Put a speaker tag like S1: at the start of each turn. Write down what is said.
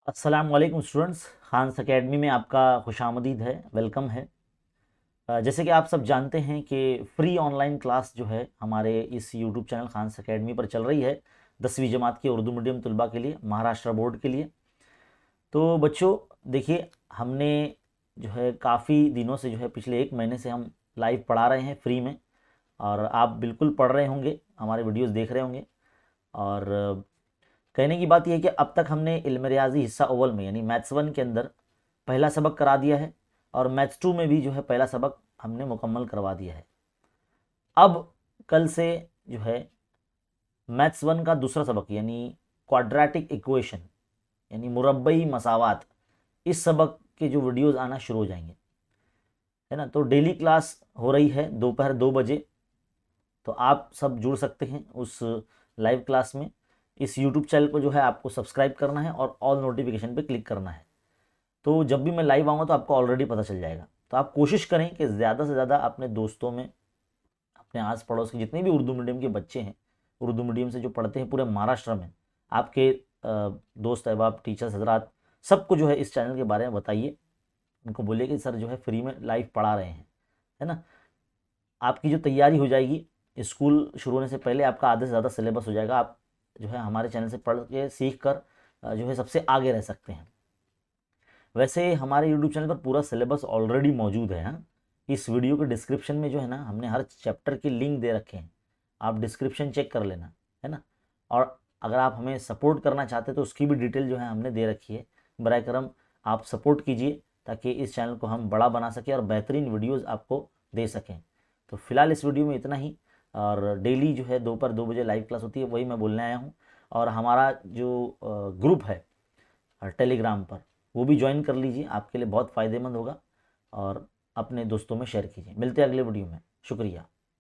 S1: अस्सलाम वालेकुम students, Khans academy में आपका खुशामदीद है, वेलकम है। जैसे कि आप सब जानते हैं कि फ्री ऑनलाइन क्लास जो है हमारे इस यूट्यूब चैनल खान्स एकेडमी पर चल रही है 10वीं जमात के उर्दू मीडियम तलबा के लिए, महाराष्ट्र बोर्ड के लिए। तो बच्चों देखिए, हमने जो है काफ़ी दिनों से जो है पिछले 1 महीने से हम लाइव पढ़ा रहे हैं फ्री में, और आप बिल्कुल पढ़ रहे होंगे, हमारे वीडियोज़ देख रहे होंगे। और कहने की बात यह है कि अब तक हमने इल्म रियाजी हिस्सा अव्वल में यानी मैथ्स 1 के अंदर पहला सबक करा दिया है, और मैथ्स 2 में भी जो है पहला सबक हमने मुकम्मल करवा दिया है। अब कल से जो है मैथ्स 1 का दूसरा सबक यानी क्वाड्रेटिक इक्वेशन यानी मुरब्बई मसावात, इस सबक के जो वीडियोज़ आना शुरू हो जाएंगे, है ना। तो डेली क्लास हो रही है दोपहर 2 बजे, तो आप सब जुड़ सकते हैं उस लाइव क्लास में। इस यूट्यूब चैनल को जो है आपको सब्सक्राइब करना है और ऑल नोटिफिकेशन पे क्लिक करना है, तो जब भी मैं लाइव आऊँगा तो आपको ऑलरेडी पता चल जाएगा। तो आप कोशिश करें कि ज़्यादा से ज़्यादा अपने दोस्तों में, अपने आस पड़ोस के जितने भी उर्दू मीडियम के बच्चे हैं, उर्दू मीडियम से जो पढ़ते हैं पूरे महाराष्ट्र में, आपके दोस्त अहबाब, टीचर्स हजरात, सबको जो है इस चैनल के बारे में बताइए। उनको बोलिए कि सर जो है फ्री में लाइव पढ़ा रहे हैं, है ना। आपकी जो तैयारी हो जाएगी, स्कूल शुरू होने से पहले आपका आधे से ज़्यादा सिलेबस हो जाएगा। आप जो है हमारे चैनल से पढ़ के सीख कर जो है सबसे आगे रह सकते हैं। वैसे हमारे यूट्यूब चैनल पर पूरा सिलेबस ऑलरेडी मौजूद है, हाँ। इस वीडियो के डिस्क्रिप्शन में जो है ना, हमने हर चैप्टर की लिंक दे रखे हैं, आप डिस्क्रिप्शन चेक कर लेना, है ना। और अगर आप हमें सपोर्ट करना चाहते हैं तो उसकी भी डिटेल जो है हमने दे रखी है। बराए करम आप सपोर्ट कीजिए ताकि इस चैनल को हम बड़ा बना सकें और बेहतरीन वीडियोज़ आपको दे सकें। तो फिलहाल इस वीडियो में इतना ही, और डेली जो है दोपहर 2 बजे लाइव क्लास होती है, वही मैं बोलने आया हूँ। और हमारा जो ग्रुप है टेलीग्राम पर, वो भी ज्वाइन कर लीजिए, आपके लिए बहुत फ़ायदेमंद होगा। और अपने दोस्तों में शेयर कीजिए। मिलते हैं अगले वीडियो में, शुक्रिया।